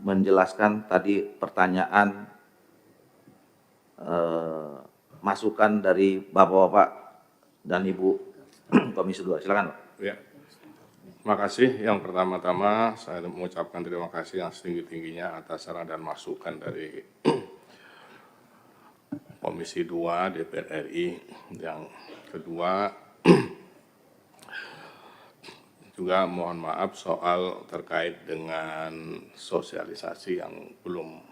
menjelaskan tadi pertanyaan masukan dari Bapak-Bapak dan Ibu Komisi 2. Silakan, Pak. Ya, terima kasih. Yang pertama-tama saya mengucapkan terima kasih yang setinggi-tingginya atas saran dan masukan dari Komisi 2 DPR RI. Yang kedua, juga mohon maaf soal terkait dengan sosialisasi yang belum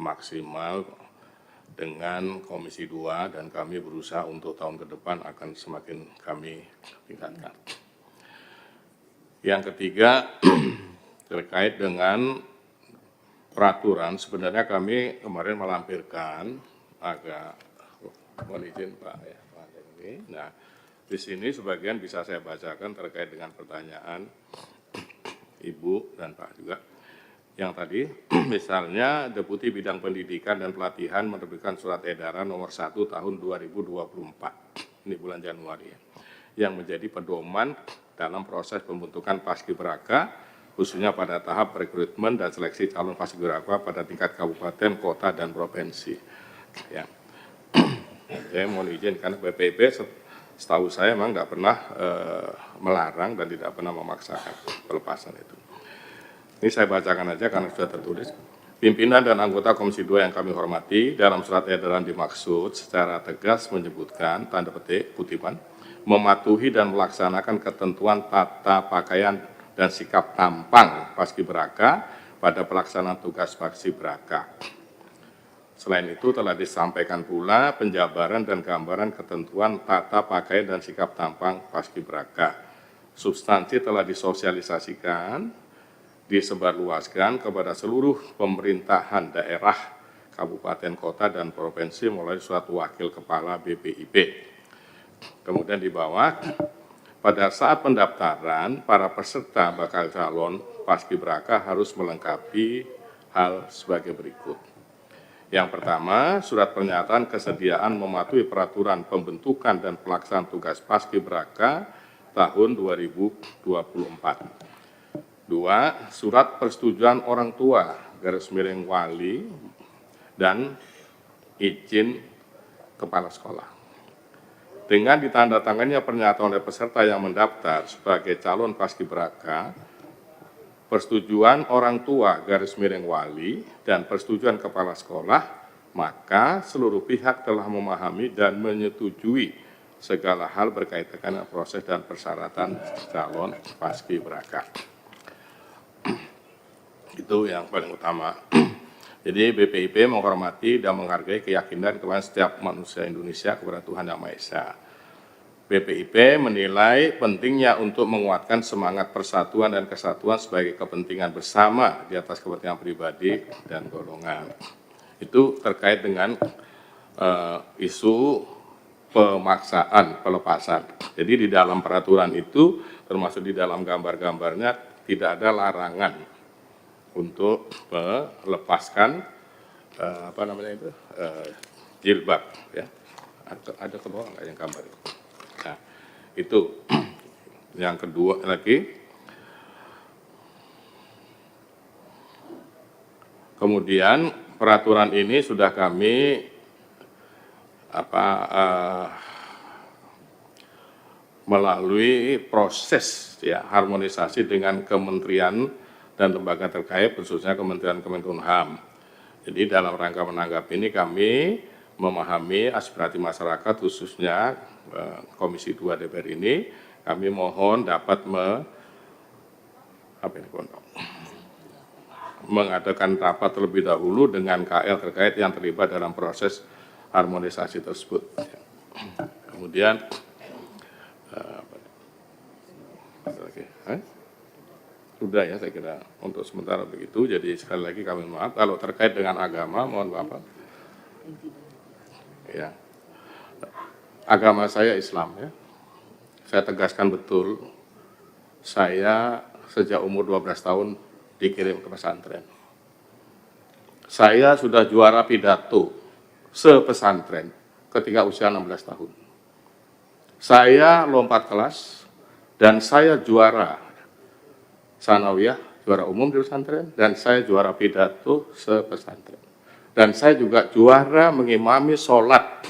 maksimal dengan Komisi 2 dan kami berusaha untuk tahun ke depan akan semakin kami tingkatkan. Yang ketiga, terkait dengan peraturan, sebenarnya kami kemarin melampirkan agak mohon izin Pak ya, Pak ini. Nah, di sini sebagian bisa saya bacakan terkait dengan pertanyaan Ibu dan Pak juga. Yang tadi, misalnya Deputi Bidang Pendidikan dan Pelatihan menerbitkan surat edaran nomor 1 tahun 2024, ini bulan Januari ya, yang menjadi pedoman dalam proses pembentukan Paskibraka, khususnya pada tahap rekrutmen dan seleksi calon Paskibraka pada tingkat kabupaten, kota, dan provinsi. Ya. Saya mohon izin karena BPIP setahu saya memang tidak pernah melarang dan tidak pernah memaksakan pelepasan itu. Ini saya bacakan aja karena sudah tertulis. Pimpinan dan anggota Komisi 2 yang kami hormati, dalam surat edaran dimaksud secara tegas menyebutkan, tanda petik, kutipan, mematuhi dan melaksanakan ketentuan tata pakaian dan sikap tampang Paskibraka pada pelaksanaan tugas Paskibraka. Selain itu telah disampaikan pula penjabaran dan gambaran ketentuan tata pakaian dan sikap tampang Paskibraka. Substansi telah disosialisasikan, disebarluaskan kepada seluruh pemerintahan daerah, kabupaten, kota, dan provinsi melalui surat wakil kepala BPIP. Kemudian di bawah, pada saat pendaftaran, para peserta bakal calon Paskibraka harus melengkapi hal sebagai berikut. Yang pertama, surat pernyataan kesediaan mematuhi peraturan pembentukan dan pelaksanaan tugas Paskibraka tahun 2024. 2. Surat persetujuan orang tua, / wali, dan izin kepala sekolah. Dengan ditandatangannya pernyataan oleh peserta yang mendaftar sebagai calon Paskibraka, persetujuan orang tua / wali, dan persetujuan kepala sekolah, maka seluruh pihak telah memahami dan menyetujui segala hal berkaitan dengan proses dan persyaratan calon Paskibraka. Itu yang paling utama. Jadi BPIP menghormati dan menghargai keyakinan kepada setiap manusia Indonesia kepada Tuhan Yang Maha Esa. BPIP menilai pentingnya untuk menguatkan semangat persatuan dan kesatuan sebagai kepentingan bersama di atas kepentingan pribadi dan golongan. Itu terkait dengan isu pemaksaan pelepasan. Jadi di dalam peraturan itu, termasuk di dalam gambar-gambarnya, tidak ada larangan untuk melepaskan jilbab ya. Ada ke bawah nggak yang gambar itu? Nah, itu yang kedua lagi. Kemudian peraturan ini sudah kami melalui proses ya harmonisasi dengan kementerian dan lembaga terkait, khususnya Kementerian Kemenkumham. Jadi dalam rangka menanggapi ini kami memahami aspirasi masyarakat, khususnya Komisi 2 DPR ini, kami mohon dapat mengadakan rapat terlebih dahulu dengan KL terkait yang terlibat dalam proses harmonisasi tersebut. Kemudian, sudah ya saya kira untuk sementara begitu. Jadi sekali lagi kami maaf kalau terkait dengan agama, mohon maaf. Ya, agama saya Islam ya. Saya tegaskan betul, saya sejak umur 12 tahun dikirim ke pesantren. Saya sudah juara pidato sepesantren ketika usia 16 tahun. Saya lompat kelas dan saya juara sanawiyah, juara umum di pesantren, dan saya juara pidato sepesantren. Dan saya juga juara mengimami sholat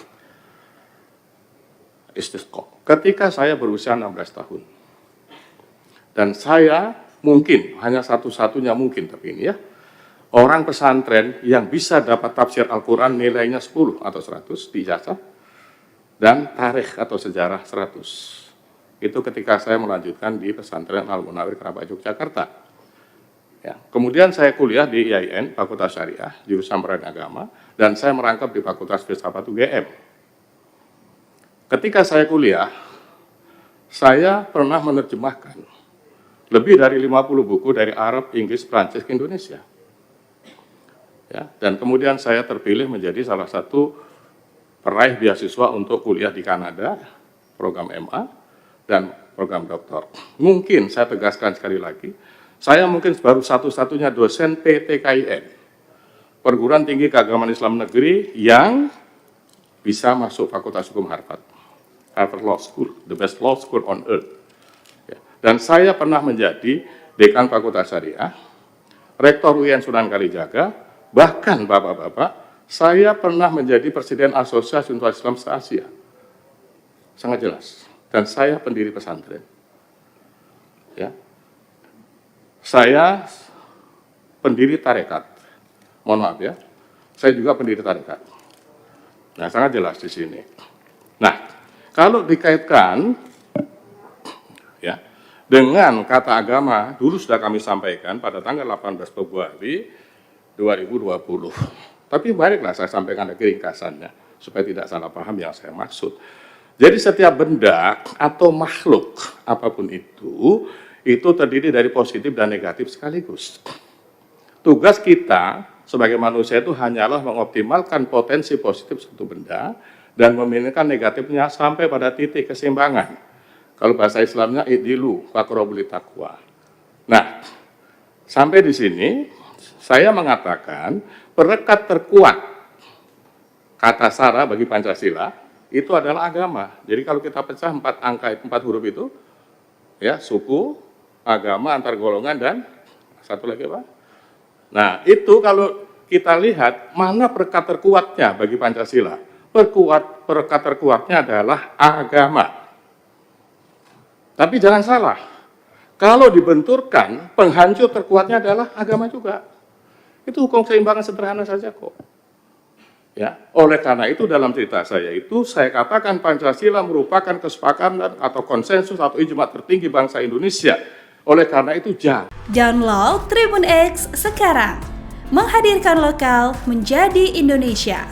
istisqa ketika saya berusia 16 tahun. Dan saya mungkin, hanya satu-satunya mungkin, tapi ini ya, orang pesantren yang bisa dapat tafsir Al-Quran nilainya 10 atau 100 di ijazah, dan tarikh atau sejarah 100. Itu ketika saya melanjutkan di pesantren Al-Munawwir Kerabat Yogyakarta. Ya. Kemudian saya kuliah di IAIN, Fakultas Syariah, jurusan Pendidikan Agama, dan saya merangkap di Fakultas Filsafat UGM. Ketika saya kuliah, saya pernah menerjemahkan lebih dari 50 buku dari Arab, Inggris, Prancis ke Indonesia. Ya, dan kemudian saya terpilih menjadi salah satu peraih beasiswa untuk kuliah di Kanada, program MA, dan program doktor. Mungkin saya tegaskan sekali lagi, saya mungkin baru satu-satunya dosen PTKIN, Perguruan Tinggi Keagamaan Islam Negeri, yang bisa masuk Fakultas Hukum Harvard Law School, the best law school on earth. Ya. Dan saya pernah menjadi dekan Fakultas Syariah, rektor UIN Sunan Kalijaga, bahkan bapak-bapak, saya pernah menjadi presiden Asosiasi Universitas Islam se-Asia. Sangat jelas. Dan saya pendiri pesantren. Ya. Saya pendiri tarekat. Mohon maaf ya. Saya juga pendiri tarekat. Nah, sangat jelas di sini. Nah, kalau dikaitkan ya dengan kata agama, dulu sudah kami sampaikan pada tanggal 18 Februari 2020. Tapi baiklah saya sampaikan lagi ringkasannya supaya tidak salah paham yang saya maksud. Jadi setiap benda atau makhluk apapun itu terdiri dari positif dan negatif sekaligus. Tugas kita sebagai manusia itu hanyalah mengoptimalkan potensi positif satu benda dan meminimalkan negatifnya sampai pada titik keseimbangan. Kalau bahasa Islamnya i'dilu faqrabul taqwa. Nah, sampai di sini saya mengatakan perekat terkuat kata sara bagi Pancasila itu adalah agama. Jadi kalau kita pecah 4 angka, 4 huruf itu, ya, suku, agama, antar golongan, dan satu lagi apa? Nah, itu kalau kita lihat mana perekat terkuatnya bagi Pancasila. Perekat terkuatnya adalah agama. Tapi jangan salah, kalau dibenturkan, penghancur terkuatnya adalah agama juga. Itu hukum keseimbangan sederhana saja kok. Ya, oleh karena itu dalam cerita saya itu saya katakan Pancasila merupakan kesepakatan atau konsensus atau ijma tertinggi bangsa Indonesia. Oleh karena itu Download Tribun X sekarang. Menghadirkan lokal menjadi Indonesia.